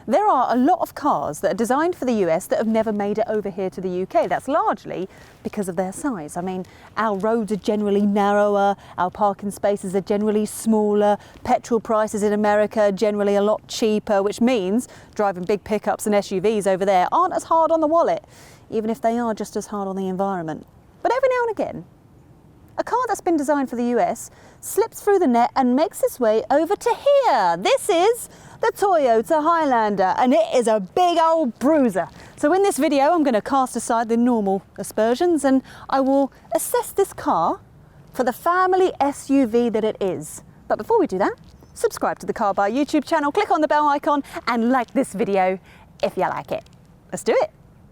There are a lot of cars that are designed for the US that have never made it over here to the UK. That's largely because of their size. I mean, our roads are generally narrower, our parking spaces are generally smaller, petrol prices in America are generally a lot cheaper, which means driving big pickups and SUVs over there aren't as hard on the wallet, even if they are just as hard on the environment. But every now and again, a car that's been designed for the US slips through the net and makes its way over to here. This is the Toyota Highlander, and it is a big old bruiser. So in this video, I'm going to cast aside the normal aspersions and I will assess this car for the family SUV that it is. But before we do that, subscribe to the Carbuyer YouTube channel, click on the bell icon and like this video if you like it. Let's do it.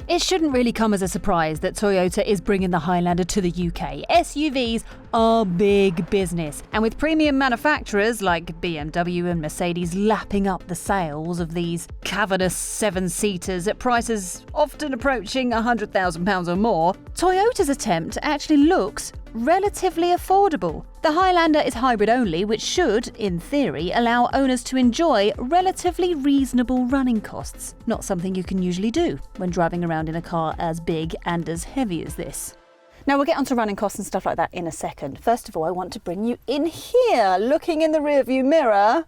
It shouldn't really come as a surprise that Toyota is bringing the Highlander to the UK. SUVs are big business, and with premium manufacturers like BMW and Mercedes lapping up the sales of these cavernous seven-seaters at prices often approaching £100,000 or more, Toyota's attempt actually looks relatively affordable. The Highlander is hybrid only, which should, in theory, allow owners to enjoy relatively reasonable running costs. Not something you can usually do when driving around in a car as big and as heavy as this. Now we'll get onto running costs and stuff like that in a second. First of all, I want to bring you in here, looking in the rearview mirror.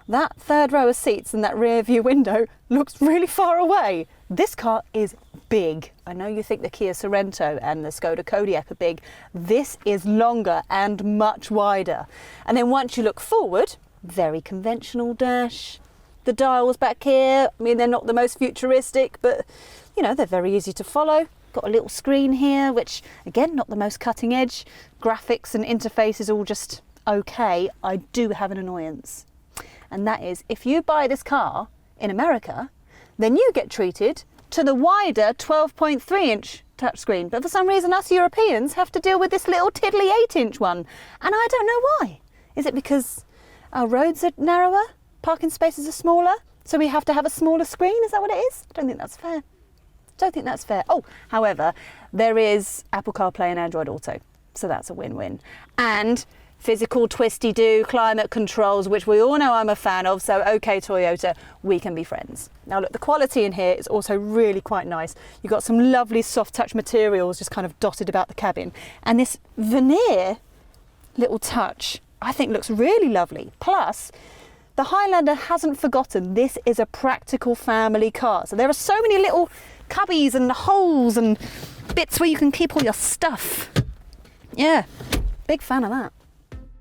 That third row of seats and that rear view window looks really far away. This car is big. I know you think the Kia Sorento and the Skoda Kodiaq are big. This is longer and much wider. And then once you look forward, very conventional dash. The dials back here, I mean, they're not the most futuristic, but you know, they're very easy to follow. Got a little screen here, which again, not the most cutting edge. Graphics and interface is all just okay. I do have an annoyance. And that is, if you buy this car in America, then you get treated to the wider 12.3-inch touchscreen. But for some reason, us Europeans have to deal with this little tiddly 8-inch one. And I don't know why. Is it because our roads are narrower? Parking spaces are smaller? So we have to have a smaller screen? Is that what it is? I don't think that's fair. Don't think that's fair. Oh, however, there is Apple CarPlay and Android Auto. So that's a win-win. And physical twisty-do climate controls, which we all know I'm a fan of, so okay Toyota, we can be friends. Now look, the quality in here is also really quite nice. You've got some lovely soft touch materials just kind of dotted about the cabin. And this veneer little touch, I think looks really lovely. Plus, the Highlander hasn't forgotten this is a practical family car. So there are so many little cubbies and holes and bits where you can keep all your stuff. Yeah, big fan of that.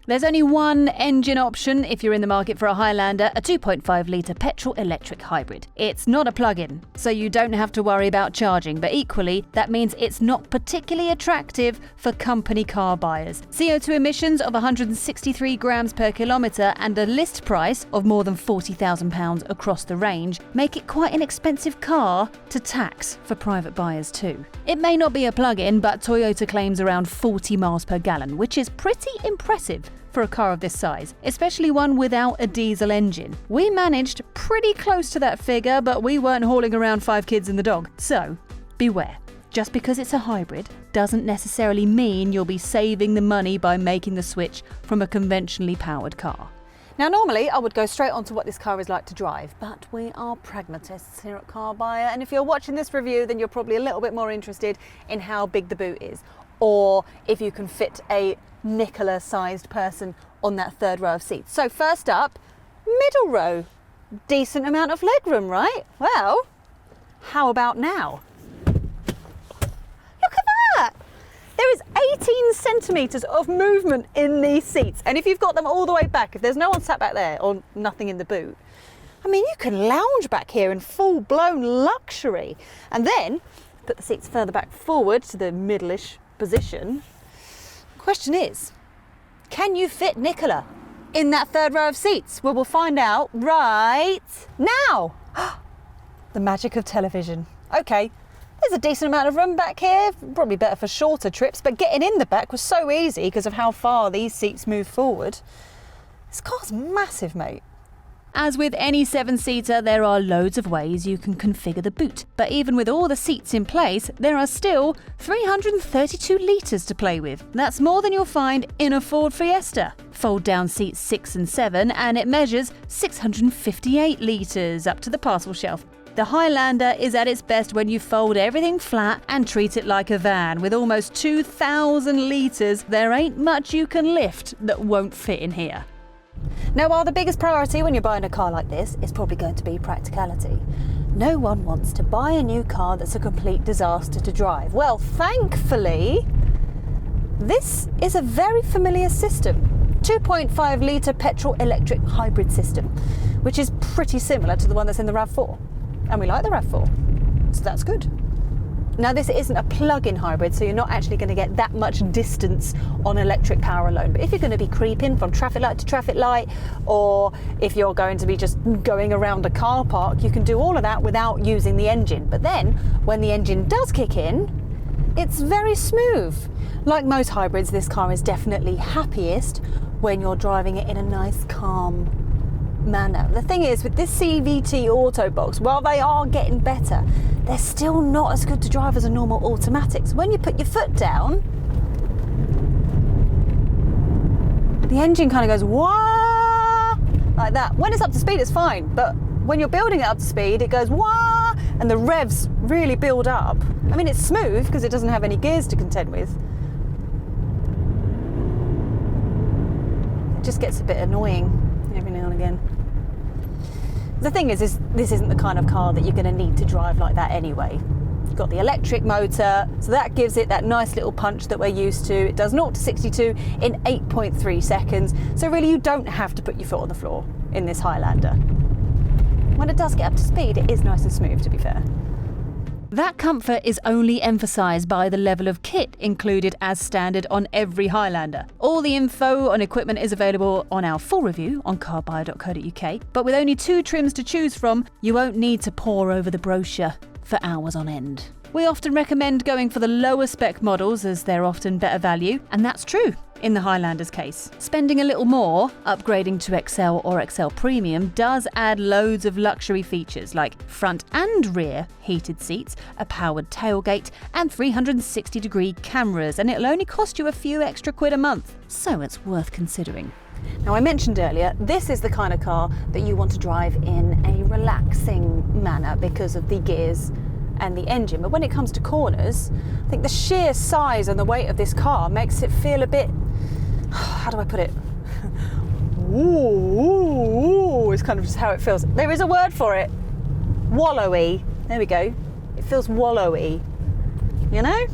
There's only one engine option if you're in the market for a Highlander, a 2.5-litre petrol-electric hybrid. It's not a plug-in, so you don't have to worry about charging, but equally, that means it's not particularly attractive for company car buyers. CO2 emissions of 163 grams per kilometre and a list price of more than £40,000 across the range make it quite an expensive car to tax for private buyers too. It may not be a plug-in, but Toyota claims around 40 miles per gallon, which is pretty impressive for a car of this size, especially one without a diesel engine. We managed pretty close to that figure, but we weren't hauling around 5 kids and the dog. So, beware. Just because it's a hybrid doesn't necessarily mean you'll be saving the money by making the switch from a conventionally powered car. Now normally I would go straight on to what this car is like to drive, but we are pragmatists here at Carbuyer, and if you're watching this review then you're probably a little bit more interested in how big the boot is, or if you can fit a Nicola sized person on that third row of seats. So first up, middle row. Decent amount of legroom, right? Well, how about now? Look at that! There is 18 centimetres of movement in these seats. And if you've got them all the way back, if there's no one sat back there or nothing in the boot, I mean, you can lounge back here in full-blown luxury. And then put the seats further back forward to the middle-ish position. Question is, can you fit Nicola in that third row of seats? Well, we'll find out right now. The magic of television. Okay, there's a decent amount of room back here, probably better for shorter trips, but getting in the back was so easy because of how far these seats move forward. This car's massive, mate. As with any 7-seater, there are loads of ways you can configure the boot, but even with all the seats in place, there are still 332 litres to play with. That's more than you'll find in a Ford Fiesta. Fold down seats 6 and 7 and it measures 658 litres up to the parcel shelf. The Highlander is at its best when you fold everything flat and treat it like a van. With almost 2,000 litres, there ain't much you can lift that won't fit in here. Now, while the biggest priority when you're buying a car like this is probably going to be practicality, no one wants to buy a new car that's a complete disaster to drive. Well, thankfully, this is a very familiar system. 2.5 litre petrol-electric hybrid system, which is pretty similar to the one that's in the RAV4. And we like the RAV4, so that's good. Now, this isn't a plug-in hybrid, so you're not actually going to get that much distance on electric power alone. But if you're going to be creeping from traffic light to traffic light, or if you're going to be just going around a car park, you can do all of that without using the engine. But then, when the engine does kick in, it's very smooth. Like most hybrids, this car is definitely happiest when you're driving it in a nice, calm manner. The thing is, with this CVT auto box, while they are getting better, they're still not as good to drive as a normal automatic. So when you put your foot down, the engine kind of goes wah, like that. When it's up to speed, it's fine, but when you're building it up to speed, it goes wah, and the revs really build up. I mean, it's smooth because it doesn't have any gears to contend with. It just gets a bit annoying every now and again. The thing is this isn't the kind of car that you're going to need to drive like that anyway. You've got the electric motor, so that gives it that nice little punch that we're used to. It does 0 to 62 in 8.3 seconds, so really you don't have to put your foot on the floor in this Highlander. When it does get up to speed, it is nice and smooth, to be fair. That comfort is only emphasised by the level of kit included as standard on every Highlander. All the info on equipment is available on our full review on carbuyer.co.uk, but with only 2 trims to choose from, you won't need to pore over the brochure for hours on end. We often recommend going for the lower spec models as they're often better value, and that's true in the Highlander's case. Spending a little more, upgrading to XL or XL Premium, does add loads of luxury features like front and rear heated seats, a powered tailgate, and 360-degree cameras, and it'll only cost you a few extra quid a month, so it's worth considering. Now, I mentioned earlier, this is the kind of car that you want to drive in a relaxing manner because of the gears and the engine, but when it comes to corners, I think the sheer size and the weight of this car makes it feel a bit, how do I put it? Ooh, it's kind of just how it feels. There is a word for it. Wallowy. There we go. It feels wallowy. You know?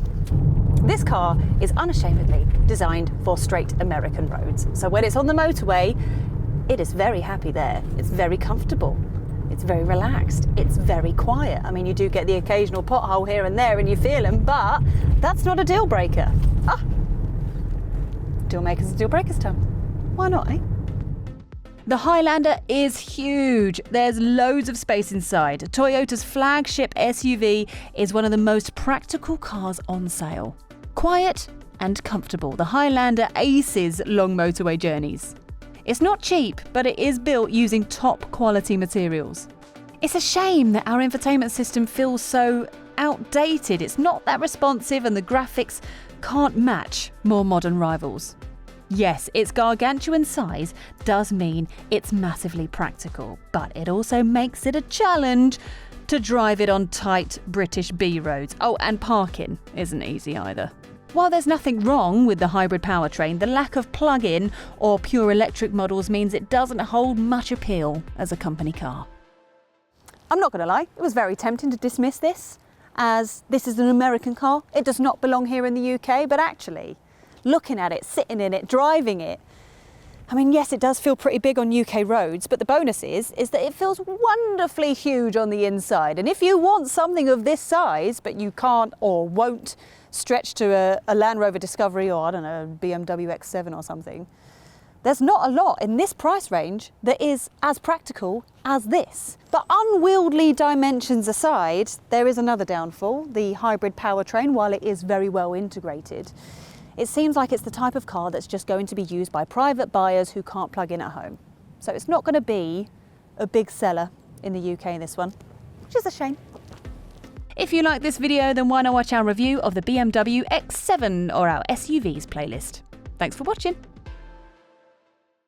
This car is unashamedly designed for straight American roads. So when it's on the motorway, it is very happy there. It's very comfortable. It's very relaxed. It's very quiet. I mean, you do get the occasional pothole here and there and you feel them, but that's not a deal breaker. Dealmakers is deal breakers time. Why not, eh? The Highlander is huge. There's loads of space inside. Toyota's flagship SUV is one of the most practical cars on sale. Quiet and comfortable, the Highlander aces long motorway journeys. It's not cheap, but it is built using top quality materials. It's a shame that our infotainment system feels so outdated. It's not that responsive and the graphics can't match more modern rivals. Yes, its gargantuan size does mean it's massively practical, but it also makes it a challenge to drive it on tight British B roads. Oh, and parking isn't easy either. While there's nothing wrong with the hybrid powertrain, the lack of plug-in or pure electric models means it doesn't hold much appeal as a company car. I'm not going to lie, it was very tempting to dismiss this as this is an American car. It does not belong here in the UK, but actually, looking at it, sitting in it, driving it, I mean, yes, it does feel pretty big on UK roads, but the bonus is that it feels wonderfully huge on the inside. And if you want something of this size, but you can't or won't stretch to a Land Rover Discovery or, I don't know, BMW X7 or something, there's not a lot in this price range that is as practical as this. But unwieldy dimensions aside, there is another downfall. The hybrid powertrain, while it is very well integrated, it seems like it's the type of car that's just going to be used by private buyers who can't plug in at home. So it's not going to be a big seller in the UK in this one, which is a shame. If you like this video, then why not watch our review of the BMW X7 or our SUVs playlist. Thanks for watching.